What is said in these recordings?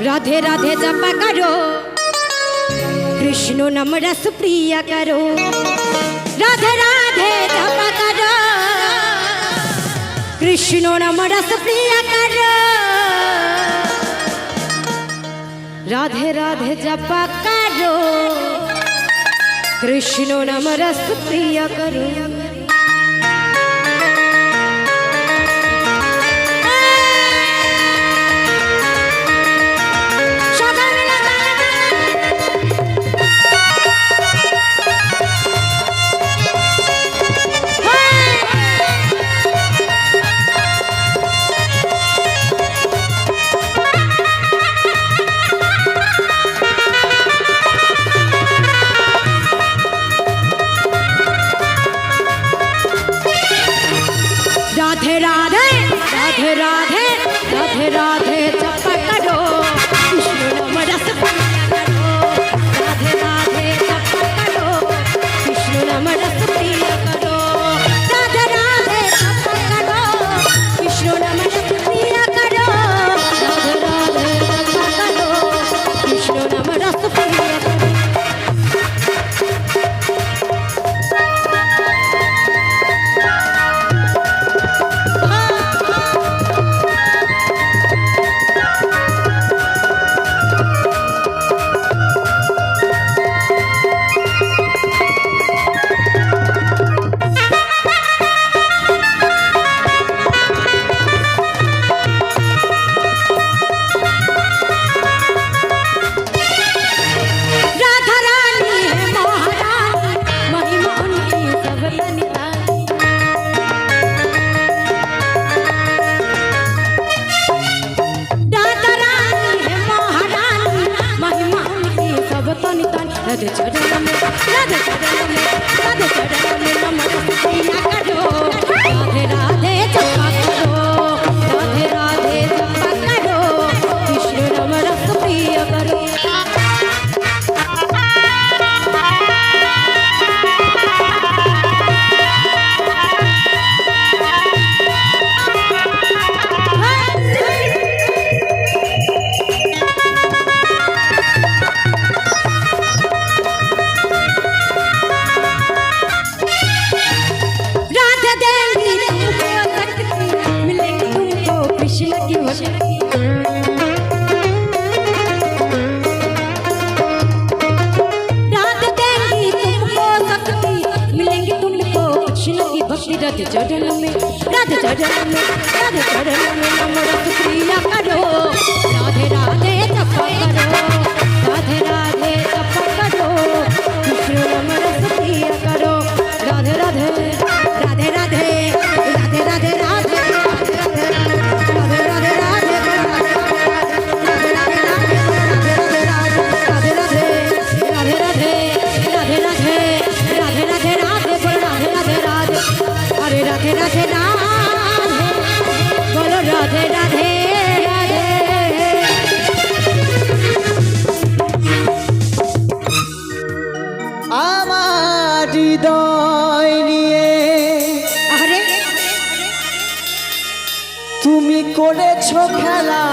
राधे राधे जप करो कृष्ण नाम रस प्रिय करो राधे राधे जप करो कृष्ण नाम रस प्रिय करो राधे राधे जप करो कृष्ण नाम रस प्रिय करो राधे राधे राधे राधे राधे राधे जप करो कृष्ण नाम रस प्रिय करो राधे राधे जप करो कृष्ण नाम रस प्रिय करो राधे राधे जप करो कृष्ण नाम रस प्रिय करो राधे राधे जप करो कृष्ण नाम रस प्रिय करो राधे चरण में राधे चरण में राधे चरण में नमन प्रिय करो राधे राधे जप करो राधे राधे जप करो कृष्ण नाम रस प्रिय करो राधे चरण में राधे चरण में राधे चरण में नाम रस प्रिय करो राधे राधे जप करो राधे राधे जप करो कृष्ण नाम रस प्रिय करो राधे राधे राधे राधे राधे राधे राधे राधे राधे राधे बोलो राधे राधे राधे আমার হৃদয় নিয়ে আরে তুমি করেছো খেলা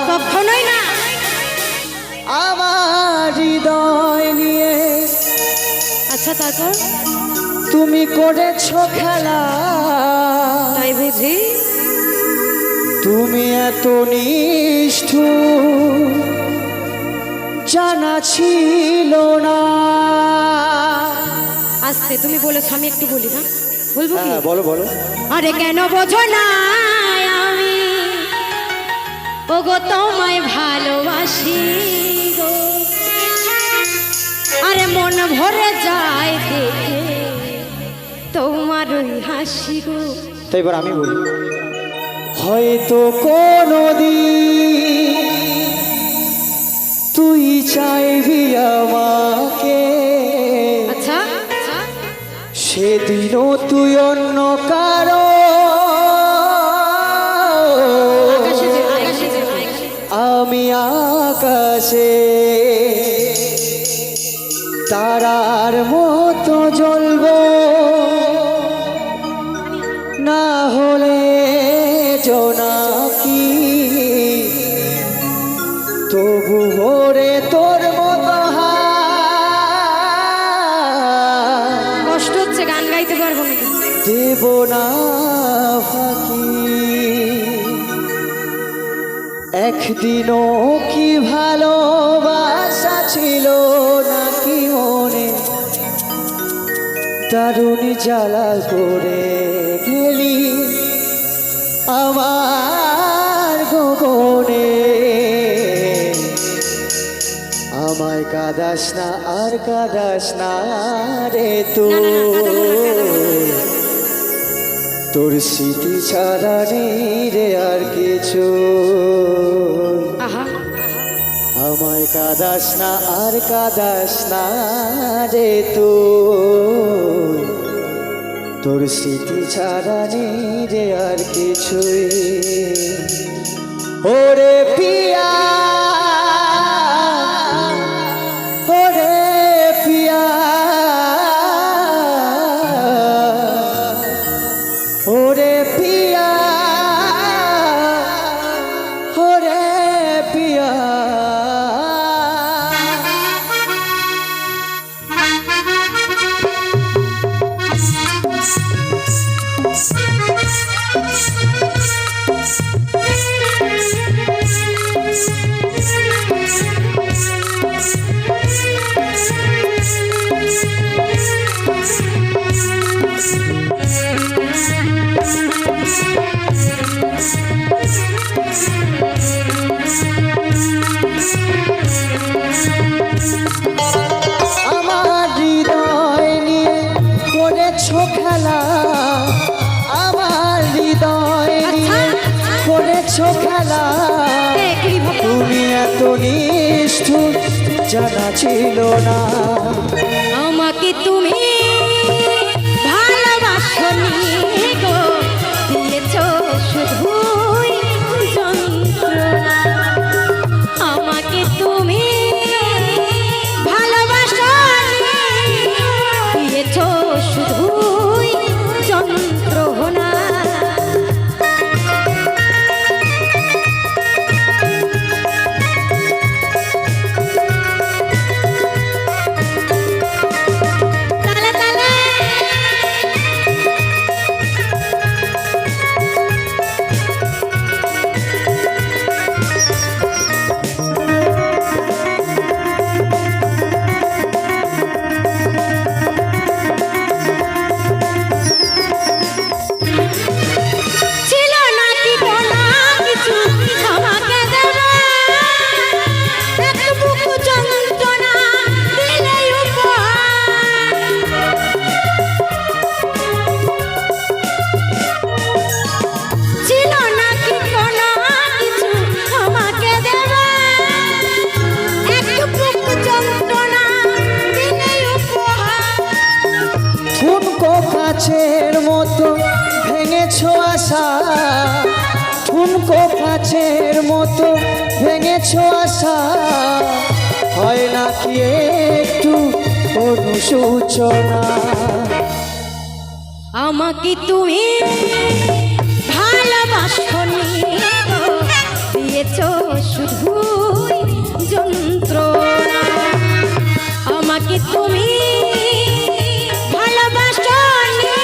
কখনোই না আমার হৃদয় নিয়ে আচ্ছা তারপর তুমি করেছো খেলা তাই বুঝি তুমি এত নিষ্ঠুর জানা ছিল না আস্তে তুমি বলেছো আমি একটু বলি না বলবো কি বলো বলো আরে কেন বোঝো না আমি ওগো তোমায় ভালোবাসি গো আরে মন ভরে যায় দেখে তোমার ওই হাসি গো তাই এবার আমি বলি হয়তো কোনদিন তুই চাইবি আমাকে আচ্ছা সেদিনও তুই অন্য কারো আমি আকাশে তারার মতো জ্বলবো না হলে জোনাকি দেব না ফাঁকি। একদিনও কি ভালোবাসা ছিল নাকি মনে, দারুণ জ্বালা করে গেলি আমার গোপনে। আমায় কাঁদাস না আর কাঁদাস না রে তোর স্মৃতি ছাড়া নেই রে আর কিছু। আমায় কাঁদাস না আর কাঁদাস না রে তোর স্মৃতি ছাড়া নেই রে আর কিছুই। ওরে পিয়া ওরে পিয়া ওরে পিয়া ওরে পিয়া। আমার হৃদয় নিয়ে করেছো খেলা, আমার হৃদয় নিয়ে করেছো খেলা। তুমি এত নিষ্ঠুর জানা ছিল না। আমাকে তুমি ভালোবাসনি গো, দিয়েছ শুধুই যন্ত্রণা। আমাকে তুমি ভালোবাসনি, দিয়েছ শুধুই যন্ত্রণা। কাছের মতো ভেঙেছো আশা, ঠুনকো কাছের মতো ভেঙেছো আশা। হয় নাকি একটু অনুশোচনা। আমাকে তুমি ভালোবাসনি গো, দিয়েছ শুধুই যন্ত্রণা। আমাকে তুমি ভালোবাসনি,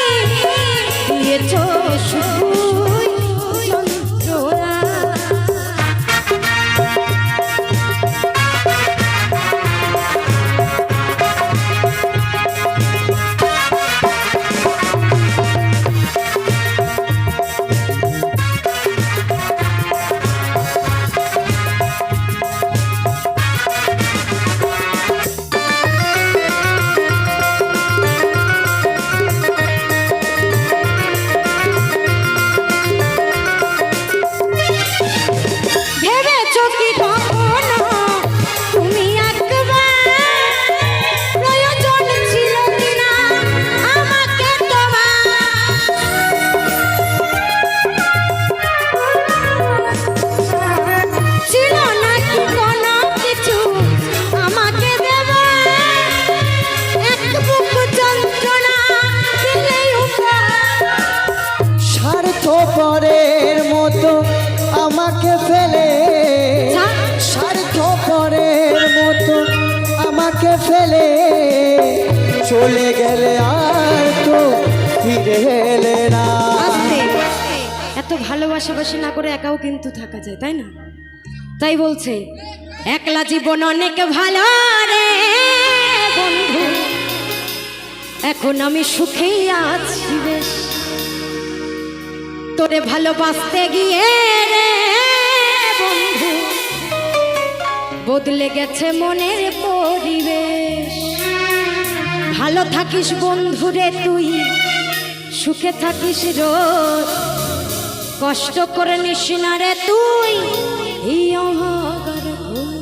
দিয়েছ শুধুই যন্ত্রণা। স্বার্থপরের মতো আমাকে ফেলে, স্বার্থপরের মতো আমাকে ফেলে চলে গেলে আর তো ফিরে এলে ভালোবাসাবাসি না করে একাও কিন্তু থাকা যায়, তাই না? তাই বলছে একলা জীবন অনেক ভালো রে বন্ধু, এখন আমি সুখেই আছি বেশ, তোরে ভালোবাসতে গিয়ে রে বন্ধু বদলে গেছে মনের পরিবেশ। ভালো থাকিস বন্ধুরে তুই, সুখে থাকিস রোজ, কষ্ট করে নিস না রে তুই এই অহংকার ঘোর।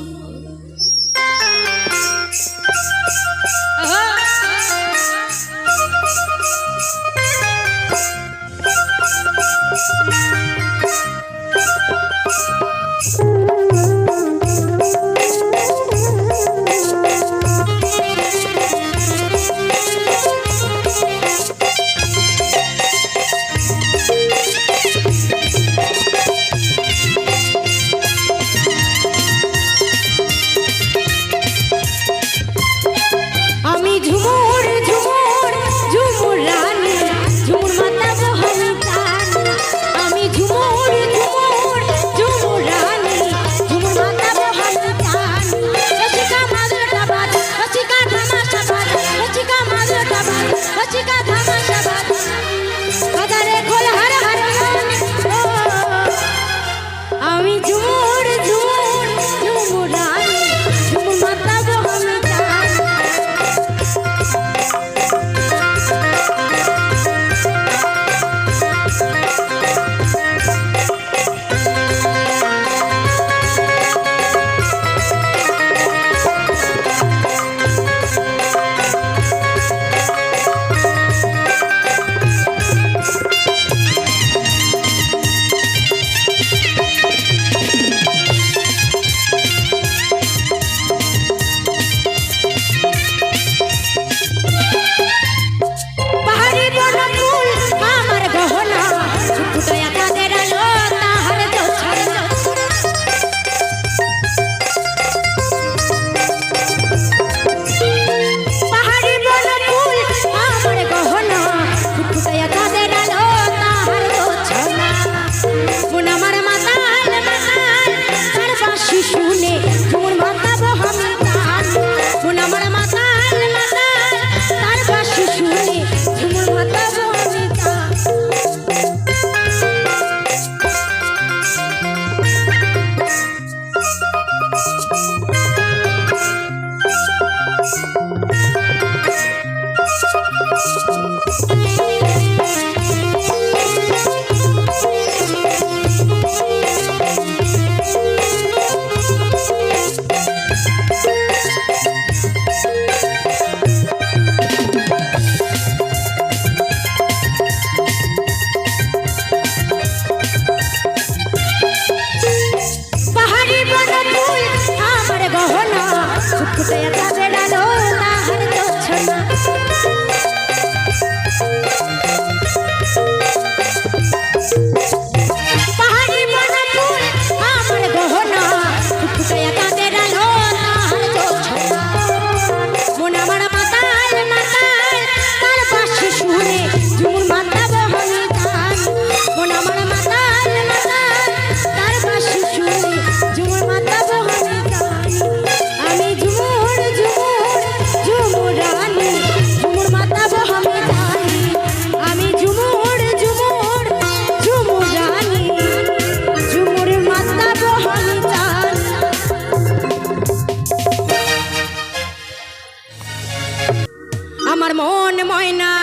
আমার মন ময়না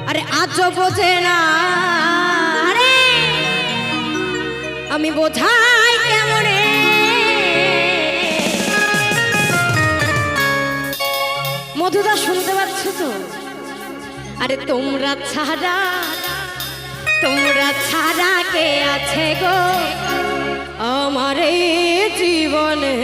আরে আজও বোঝে না আরে আমি বোঝাই কেমনে মধুদা শুনতে পাচ্ছ তো আরে তোমরা ছাড়া কে আছে গো আমার এই জীবনে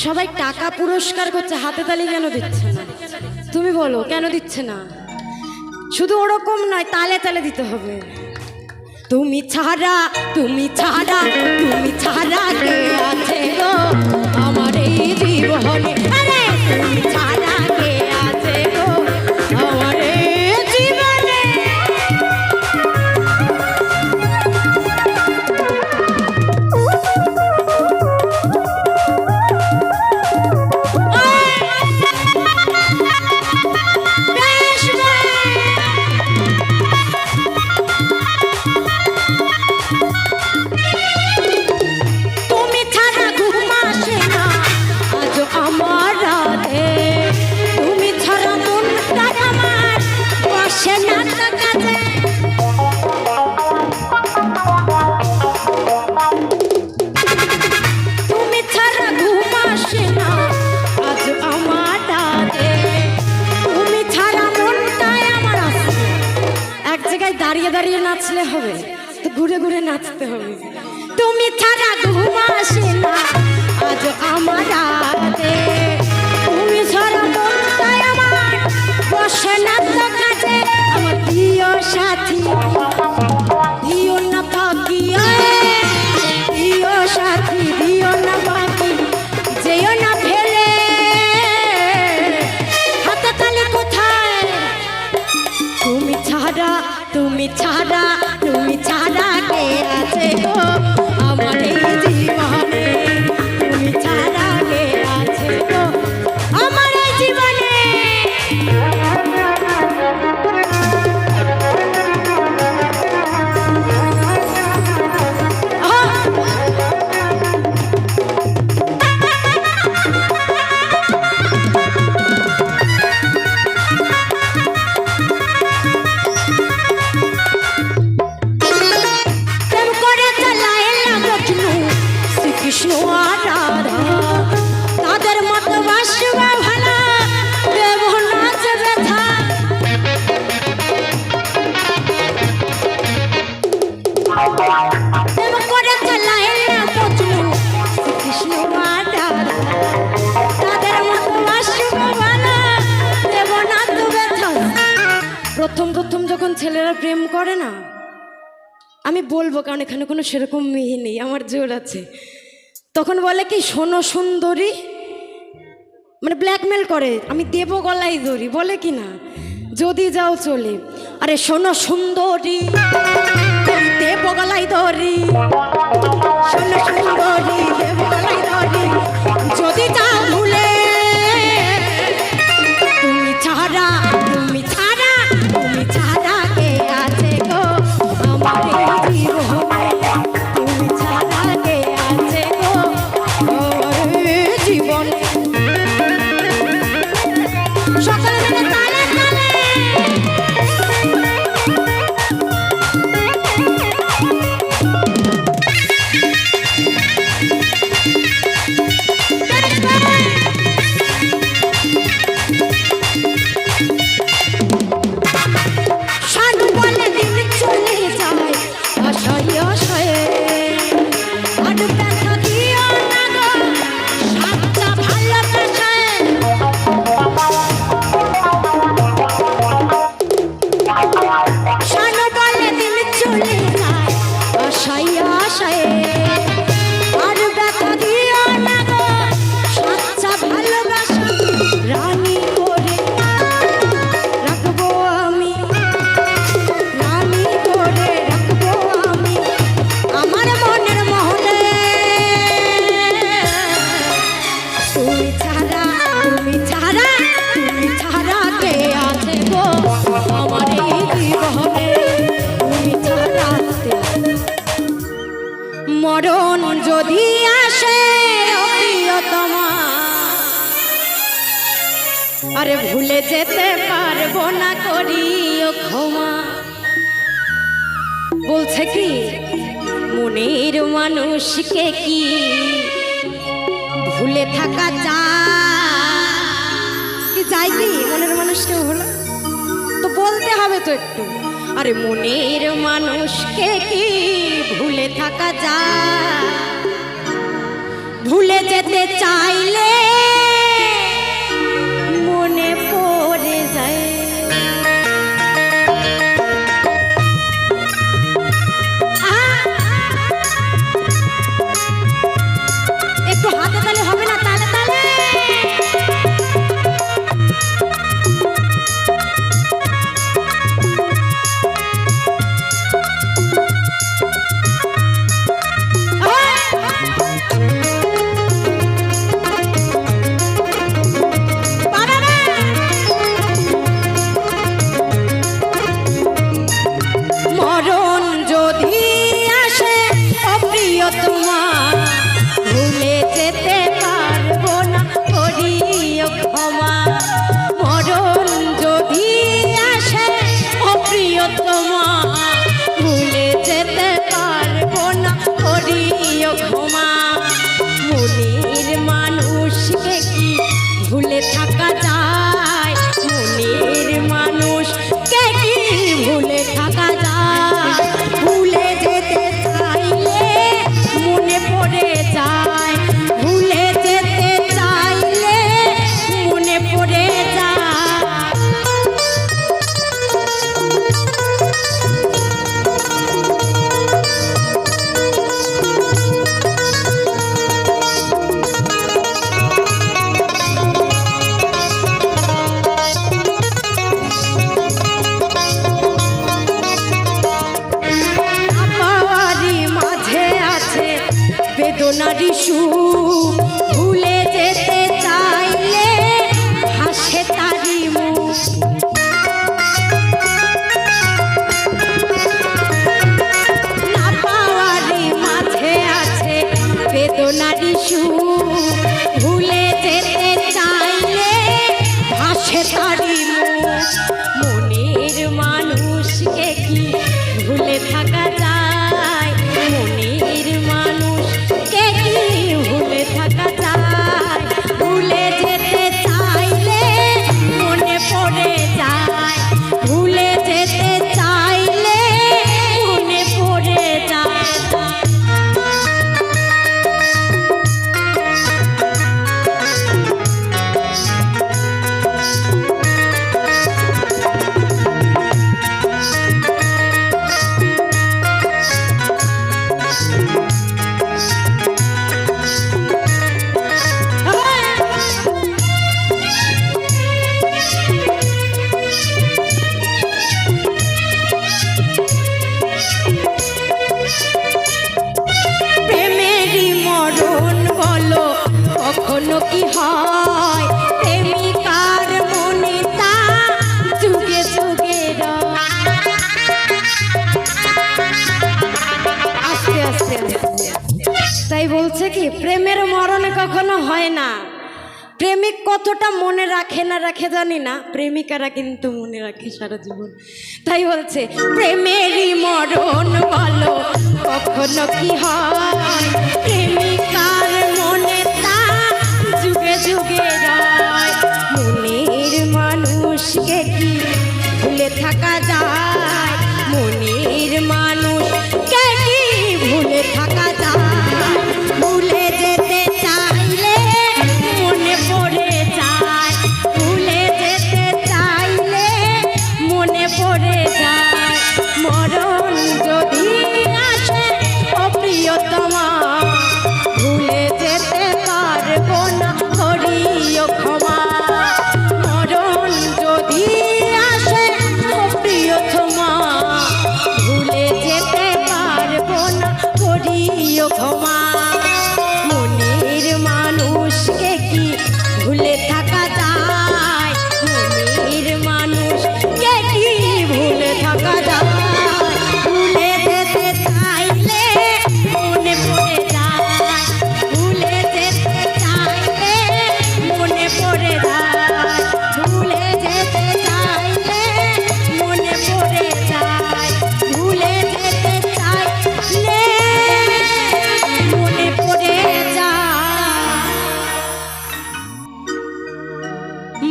সবাই টাকা পুরস্কার করছে, হাতে তালি কেন দিচ্ছে না? তুমি বলো কেন দিচ্ছে না? শুধু ওরকম নয়, তালে তালে দিতে হবে। তুমি ছাড়া, তুমি ছাড়া, তুমি ছাড়া কে আছে গো আমার এই জীবনে? আরে তুমি ছাড়া কে আছে গো আমার এই জীবনে? তুমি ছাড়া ঘুম আসে না আজ আমার রাতে, তুমি ছাড়া মনটা আমার বসে না কাজে। তুমি ছাড়া ঘুম আসে না আজ আমার রাতে, তুমি ছাড়া মনটা আমার আসে। এক জায়গায় দাঁড়িয়ে দাঁড়িয়ে নাচলে হবে তো ঘুরে ঘুরে নাচতে হবে। তুমি ছাড়া ঘুম আসে না আজ আমার রাতে, তুমি ছাড়া মনটাই আমার বসে না তো কাজে। আমার প্রিয় সাথী দিও না ফাঁকি, প্রিয় সাথী দিও না ফাঁকি, যেও না ফেলে হাতে তালি কোথায়? তুমি ছাড়া, তুমি ছাড়া, তুমি ছাড়া কে আছে গো আমার এই জীবনে? তুমি ছাড়া কে আছে গো আমার এই জীবনে? প্রেম করে চালাইলাম মজনু শ্রীকৃষ্ণ আর রাধা, তাদের মতো বাসবা ভালা দেব নাচ ব্যথা। প্রেম করে চালাইলাম মজনু শ্রীকৃষ্ণ আর রাধা, তাদের মতো বাসবা ভালা দেব নাচ ব্যথা। প্রথম প্রথম যখন ছেলেরা প্রেম করে না, আমি বলবো কারণ এখানে কোনো সেরকম মেয়ে নেই, আমার জোর আছে, তখন বলে কি শোনো সুন্দরী, মানে ব্ল্যাকমেল করে, আমি দেব গলায় ধরি, বলে কি না যদি যাও চলে। আরে শোনো সুন্দরী দেব গলায় ধরি, শোনো সুন্দরী দেব গলায় ধরি, যদি যাও ভুলে। তুমি ছাড়া, তুমি ছাড়া, তুমি ছাড়া কে আছে গো আমার এই জীবনে? তুমি ছাড়া কে আছে গো আমার এই জীবনে? সকালে মিলে তালে তালে সাধু বলে দিন চলে যায় আশায় আশায়, আর ব্যথা দিও না গো সাতটা ভালোবাসায়। সাধু বলে দিন চলে যায় আশায় আশায়, আর ব্যথা দিও না গো সাতটা ভালোবাসা। রানী করে রাখবো আমি, রানী করে রাখবো আমি আমার মনের মহলে। তুমি ছাড়া, তুমি ছাড়া, তুমি ছাড়া কে আছে গো আমার এই জীবনে? তুমি ছাড়া মরণ যদি আসে ও প্রিয়তমা, আরে ভুলে যেতে পারবো না করিও ক্ষমা। বলছে কি মনের মানুষকে কি ভুলে থাকা যায় কি? যায় কি মনের মানুষকে হলো তো বলতে হবে তো একটু। আরে মনের মানুষকে কি ভুলে থাকা যায়? ভুলে যেতে চাইলে মনে পড়ে যায়। একটু হাতে তালে হবে না, তালে তালে। মরণ যদি আসে অপ্রিয় তোমার, ভুলে যেতে পারবো না, করিও ক্ষমা। মরণ যদি আসে অপ্রিয় তোমার, ভুলে যেতে পারবো না, করিও ক্ষমা। মনের মানুষকে কি ভুলে থাকা যায়? মনের মানুষকে কি ভুলে থাকা যায়? ভুলে যেতে চাইলে মনে পড়ে যায়, ভুলে যেতে চাইলে মনে পড়ে যায়। বেদনারি সুখ, ভুলে যেতে চাইলে হাসে তারি মুখ। না পাওয়ারি মাঝে আছে বেদনারি সুখ, ভুলে যেতে চাইলে হাসে তারি মুখ। মনের মানুষকে কি ভুলে থাকা যায়? মনের মানুষ ভুলে থাকা যায়? ভুলে যেতে চাইলে মনে পড়ে যায়, ভুলে যেতে চাইলে মনে পড়ে যায়। কখনো কি হয় প্রেমিকার মনে তা যুগে যুগে আস্তে আস্তে। তাই বলছে কি প্রেমের মরণে কখনো হয় না। প্রেমিক কতটা মনে রাখে না রাখে জানি না, প্রেমিকারা কিন্তু মনে রাখে সারা জীবন। তাই বলছে প্রেমেরই মরণ বলো কখনো কি হয়, প্রেমিকার মনে তা যুগে যুগে রয়। মনের মানুষকে কি ভুলে থাকা যায়? মনের মানুষকে কি ভুলে থাকা যায়? ভুলে যেতে চাইলে মনে পড়ে যায়, ভুলে যেতে চাইলে মনে পড়ে যায়। মরণ যদি আসে অপ্রিয়তমা, ভুলে যেতে পারবো না, করিও ক্ষমা। মরণ যদি আসে অপ্রিয়তমা, ভুলে যেতে পারবো না, করিও ক্ষমা। মনের মানুষকে কি ভুলে থাকা যায়? মনের মানুষকে কি ভুলে থাকা যায়? ভুলে যেতে চাইলে মনে পড়ে যায়, ভুলে যেতে চাইলে মনে পড়ে যায়, ভুলে যেতে চাইলে মনে পড়ে যায়, ভুলে যেতে চাইলে মনে পড়ে যায়।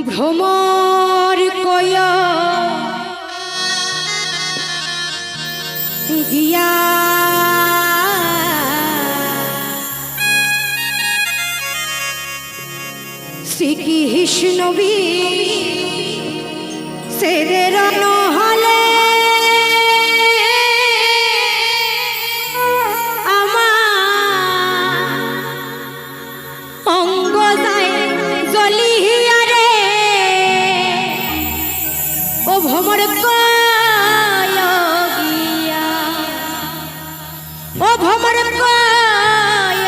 ভ্রমর কয় গিয়া শ্রীকৃষ্ণ সেদের নহলে আমার অঙ্গ যায় জ্বলিয়া রে ও ভ্রমর কয় গিয়া ও ভ্রমর কয়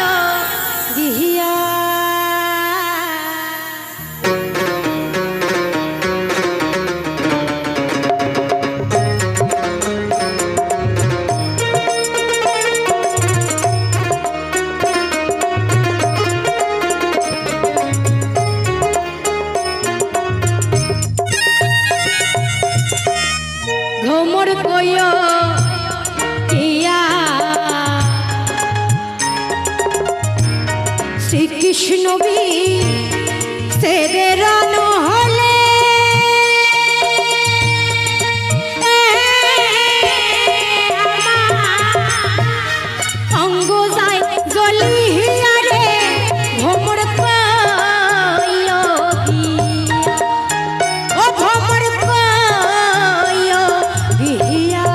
গিয়া ঘুমর কয় ইয়া শ্রীকৃষ্ণ সেদের নহলে অঙ্গ যায় জ্বলিয়া রে ভ্রমর কয় ও ভ্রমর কয় গিয়া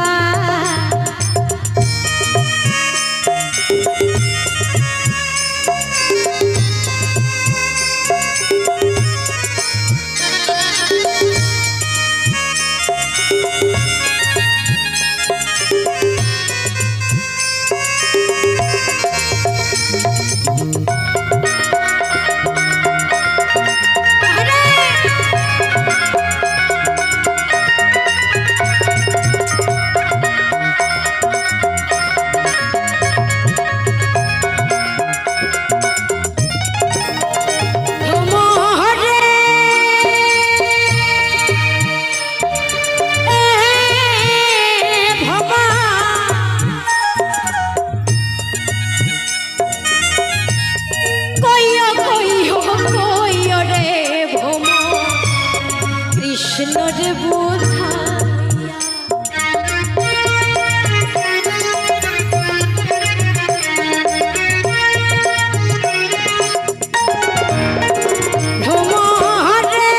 কৃষ্ণ রে বোঝাইয়া ভ্রমর রে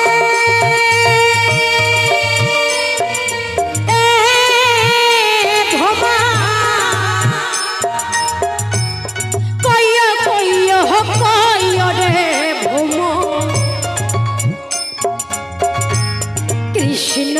ভ্রমর কয় রে ভ্রমর কৃষ্ণ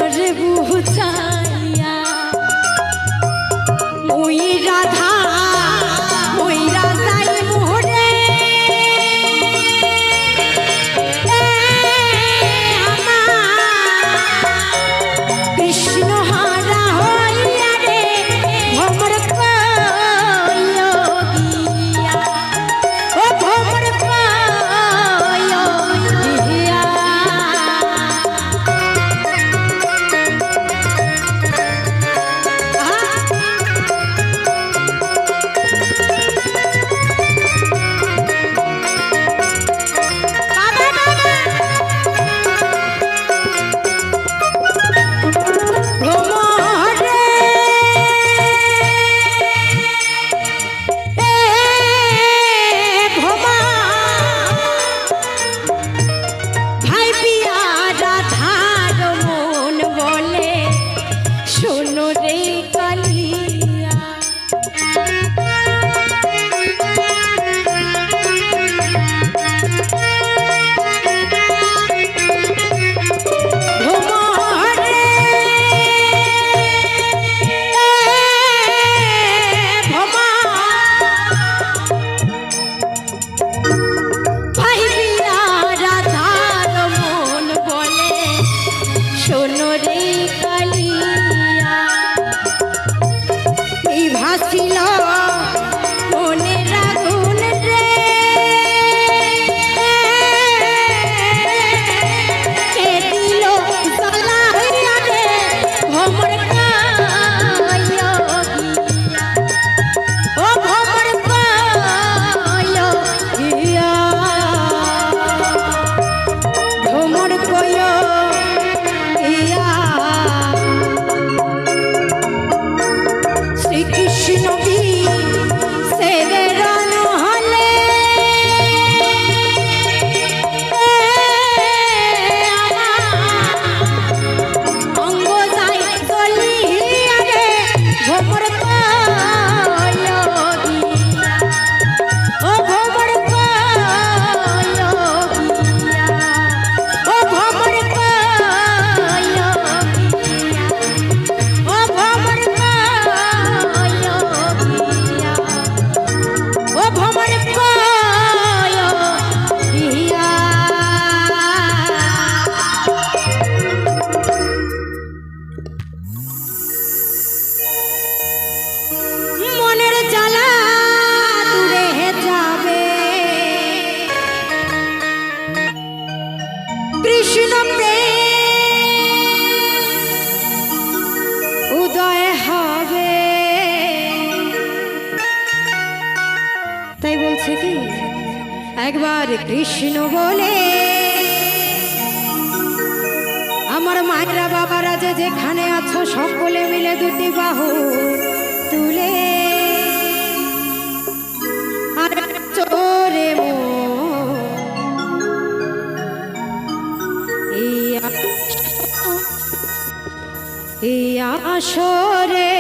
একবার কৃষ্ণ বলে আমার মায়েরা বাবারা যে যেখানে আছো সকলে মিলে দুটি বাহু তুলে আর চোরে এই আসরে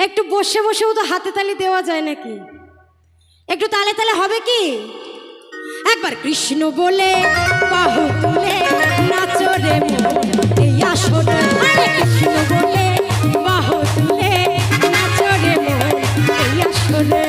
একটু বসে বসেও তো হাতে তালি দেওয়া যায় নাকি? একটু তালে তালে হবে কি? একবার কৃষ্ণ বলে বাহু তুলে নাচো রে মন এই আসরে। কৃষ্ণ বলে বাহু তুলে নাচো রে মন এই আসরে।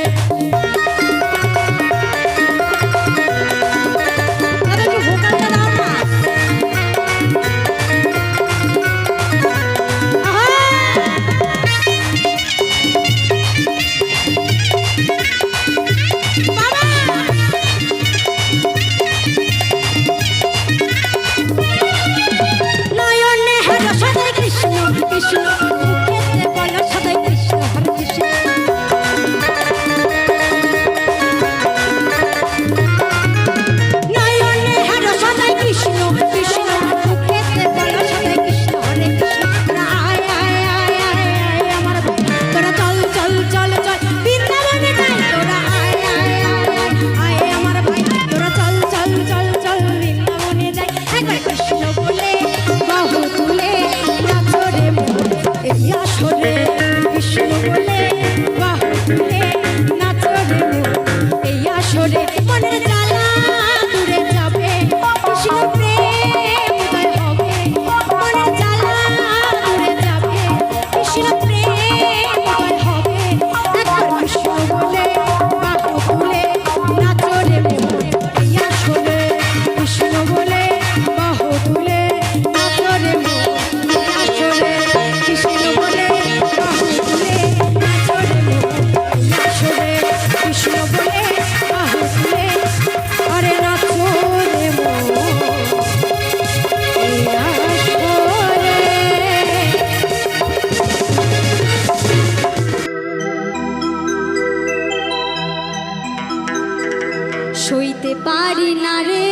সইতে পারি না রে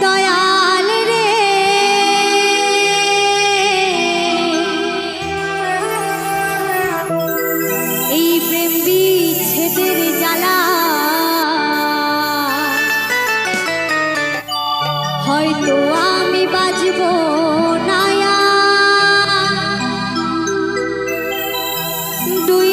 দয়াল রে, এই প্রেম বিচ্ছেদের জ্বালা। হয়তো আমি বাজব না দুই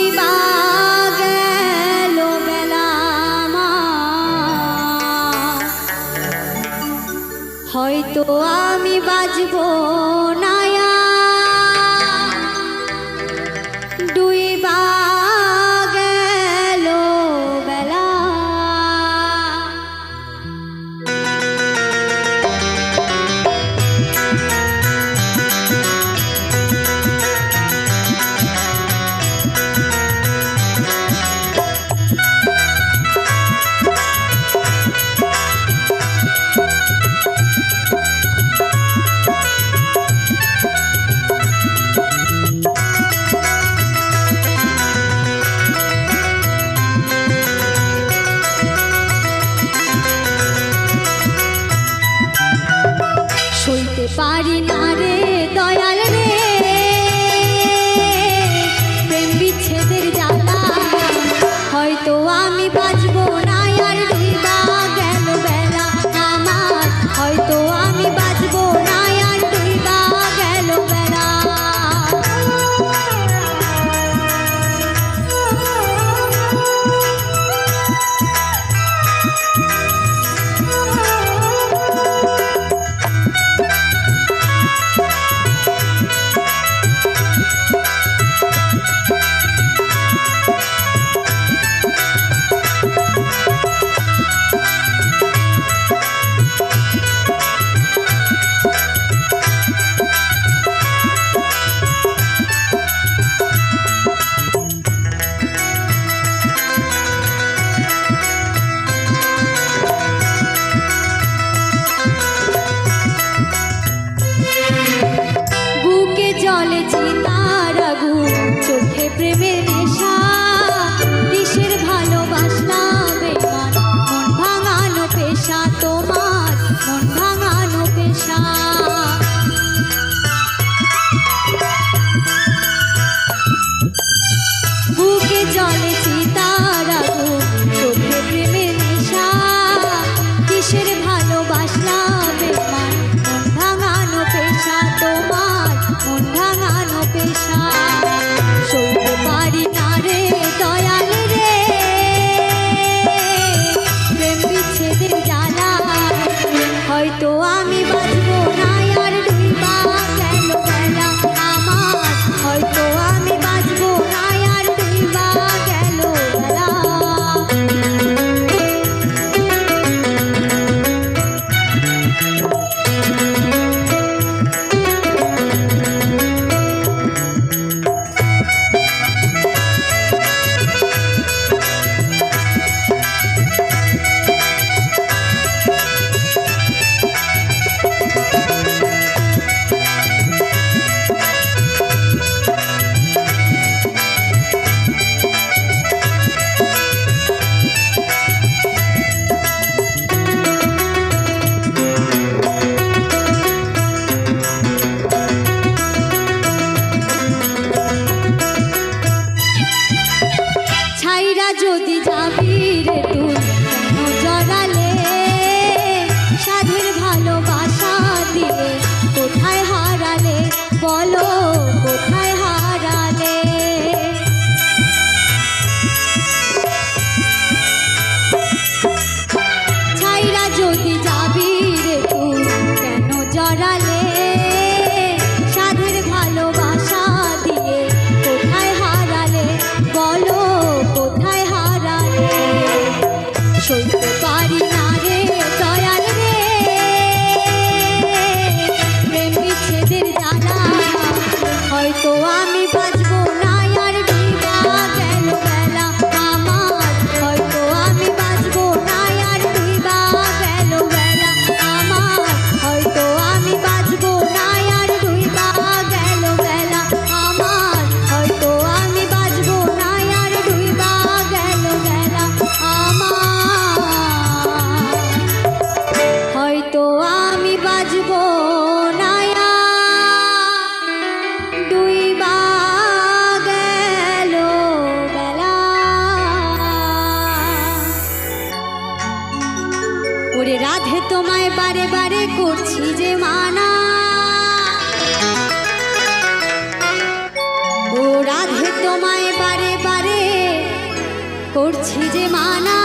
করছি যে মানা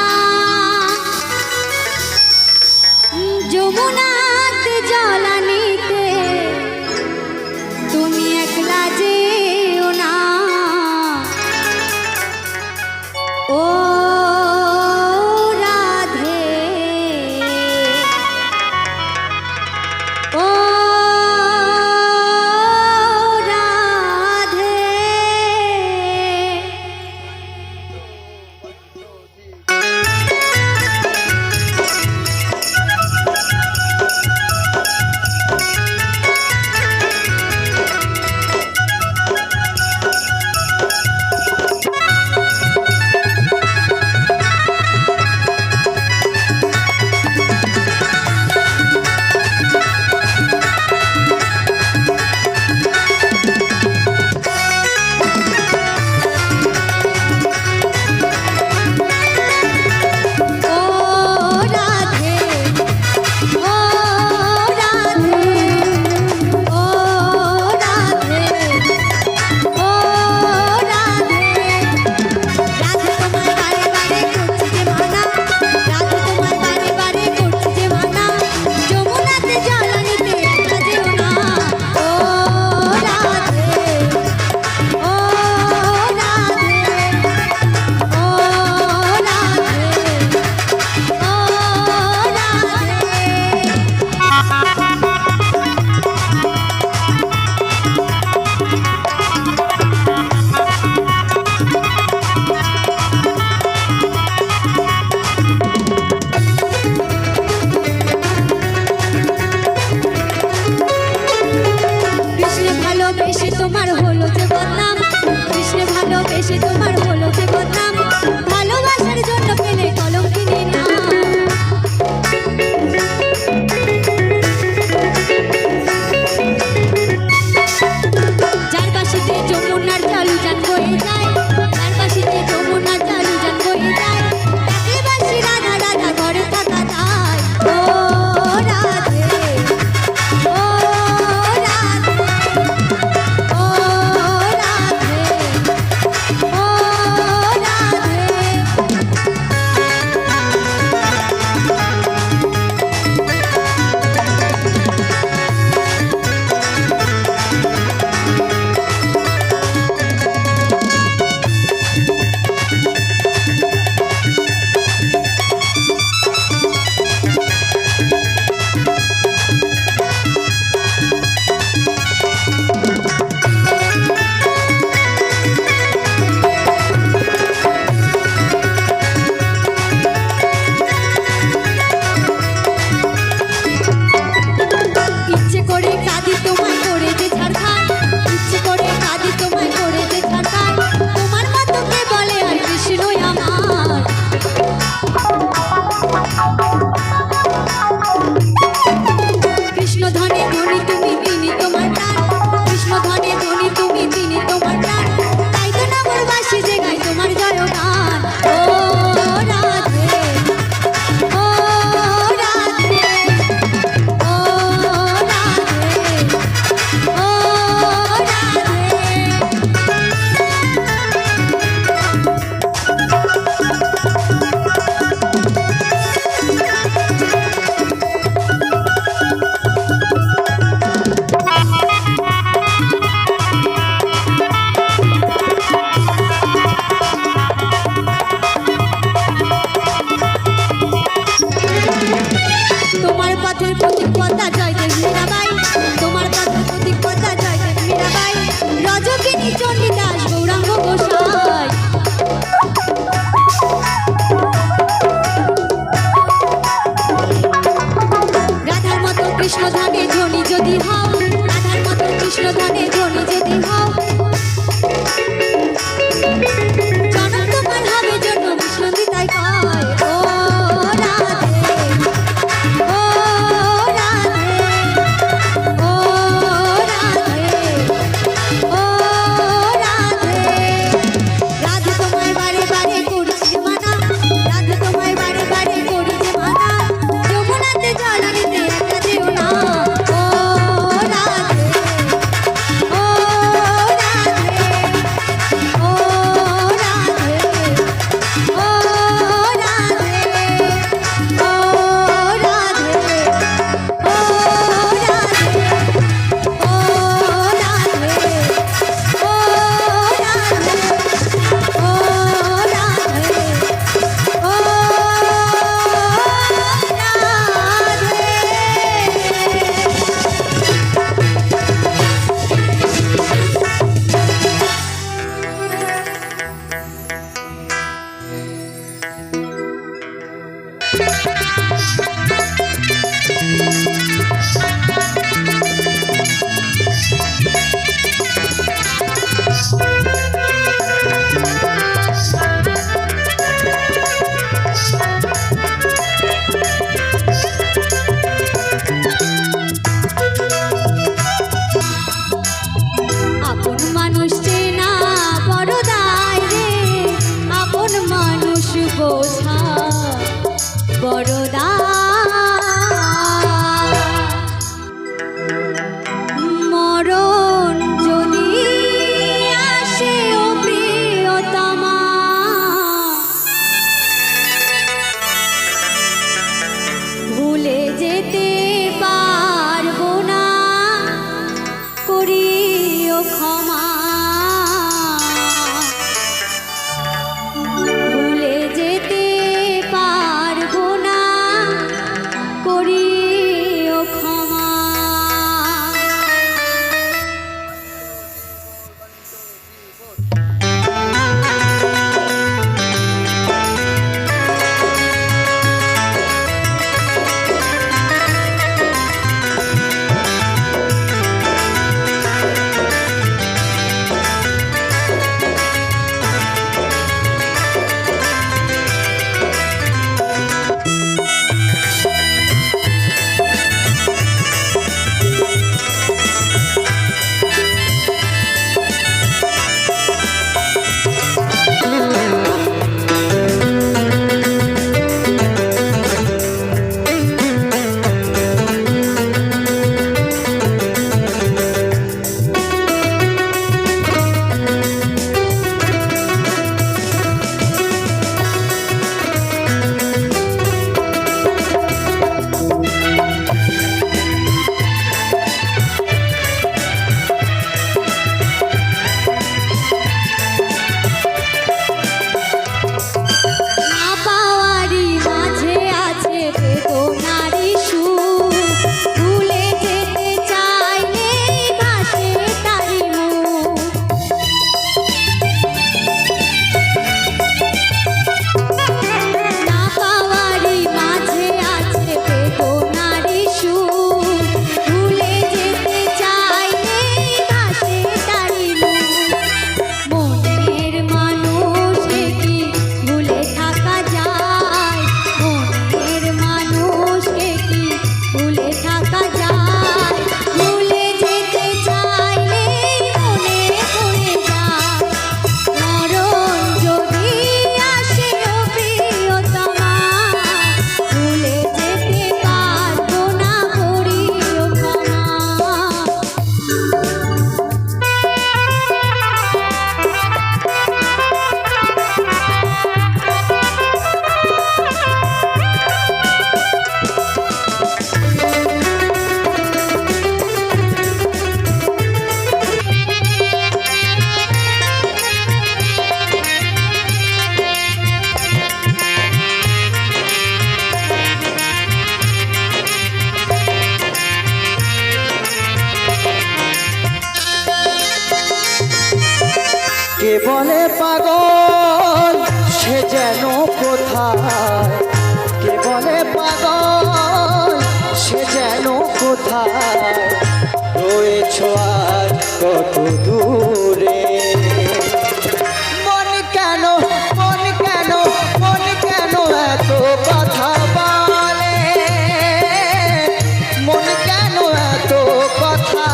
যমুনাতে জলানিতে তুমি একলা যেও না ও রাধে ও রাধে তোমার হলো যে বদনাম কৃষ্ণে ভালোবেসে তোমার হলো যে বদনাম ভালোবাসার জন্য পেলে কলম কিনে না যার পাশেতে যমুনার চালু যান বয়ে যায় যার পাশেতে যমুনার চালু যান বয়ে যায় ডাকলে বাসি রাধা রাধা ঘরে থাকা যায় ও রাধে ও রাধে ও রাধে ও ইচ্ছে করে কাঁদি তোমায় করে যে ছাড়খান ইচ্ছে করে কাঁদি তোমায় করে যে ছাড়খান তোমার মতো কে বলে আর কৃষ্ণই আমার কৃষ্ণ ধনে ধনি তুমি তিনি তোমার প্রাণ কৃষ্ণ ধনে ধনি তুমি তিনি তোমার প্রাণ তাই তো নামর বাসি যে গাই তোমার জয়গান ও রাধে ও রাধে ও রাধে ও তোমার পথের প্রতীক পদ্মা জয়দেব মীরাবাই তোমার পথের প্রতীক পদ্মা জয়দেব মীরাবাই রজকিনী চণ্ডীদাস গৌরাঙ্গ গোসাই রাধার মতো কৃষ্ণ ধানে ধনী যদি হও রাধার মতো কৃষ্ণ ধানে ধনী যদি হও জনম তোমার হবে জন্য বিষ্ণু তাই কয় ও রাধে ও রাধে ও রাধে ও রাধে রাধে তোমায় বারে বারে করছি মানা রাধে তোমায় বারে বারে করছি মানা যমুনাতে জলানিতে একা যেও না ও রাধে ও বড়দা মরণ যদি আসে ও প্রিয়তমা ভুলে যেতে পারবো না করিও ক্ষমা ভুলে যেতে পারবো না করিও ক্ষমা কে বলে পাগল সে যেন কোথায় কে বলে পাগল সে যেন কোথায় রয়েছ আর কত দূরে মন কেন মন কেন মন কেন এত কথা বলে মন কেন এত কথা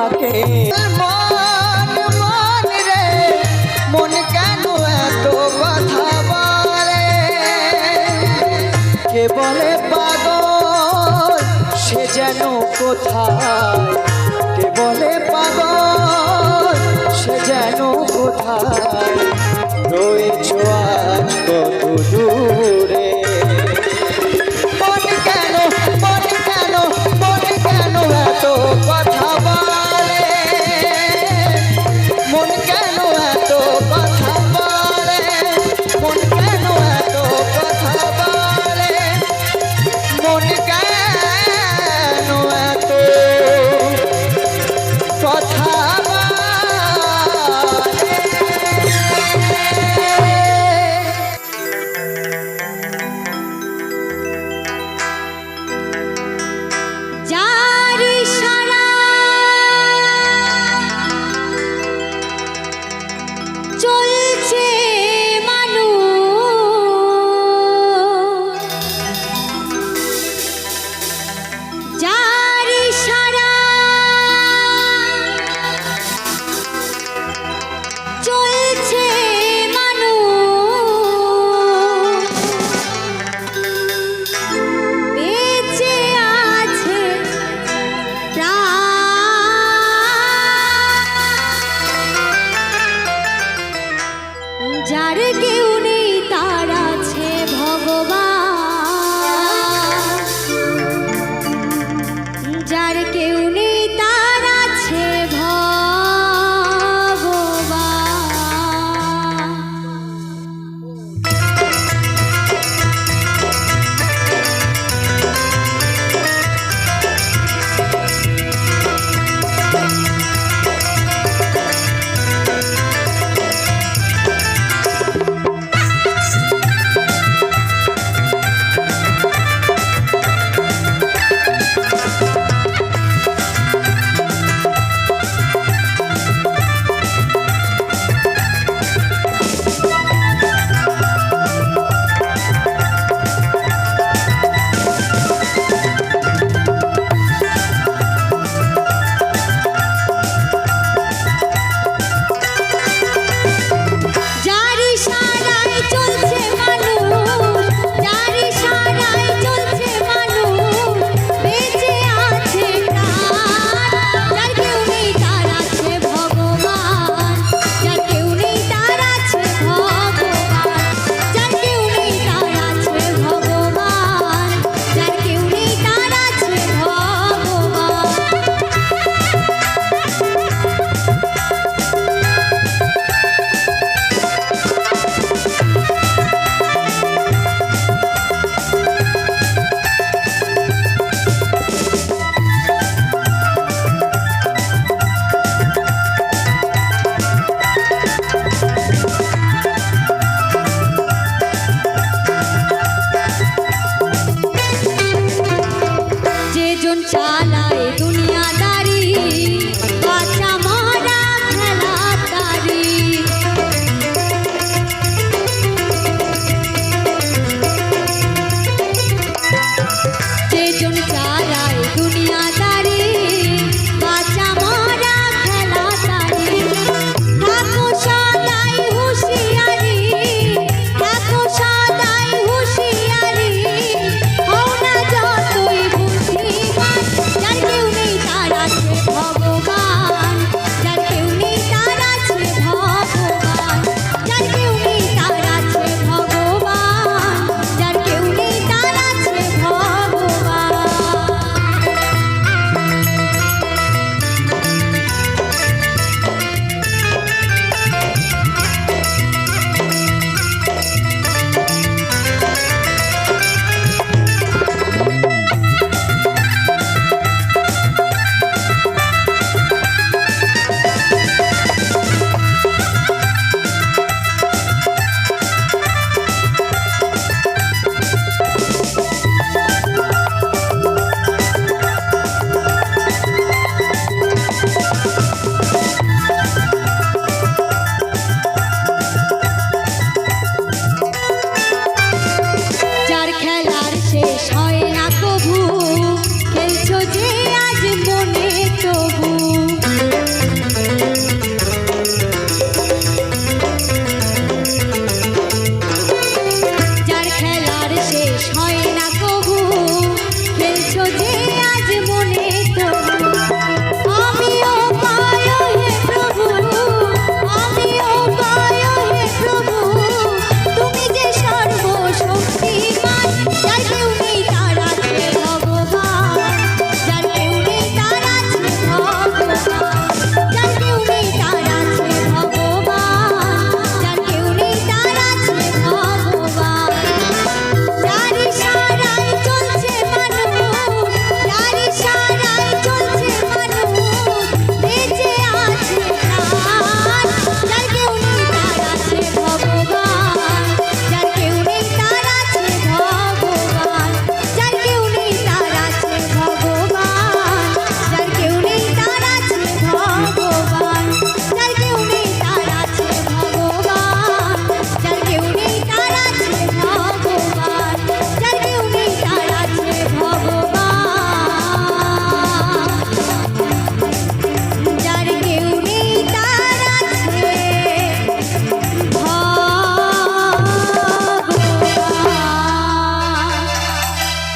ডাকে মন মন রে মন কেন এত কথা বলে কে বলে পাগল সে যেন কোথায় কে বলে পাগল সে যেন কোথায় রয়েছ আজ কত দূরে মন কেন মন কেন মন কেন এত কথা বলে মন কেন এত কথা বলে মন কেন এত কথা বলে মন কেন এত কথা যার ইশারা চলছে মানুষ যার ইশারা চলছে মানুষ বেঁচে আছে প্রাণ যার কেউ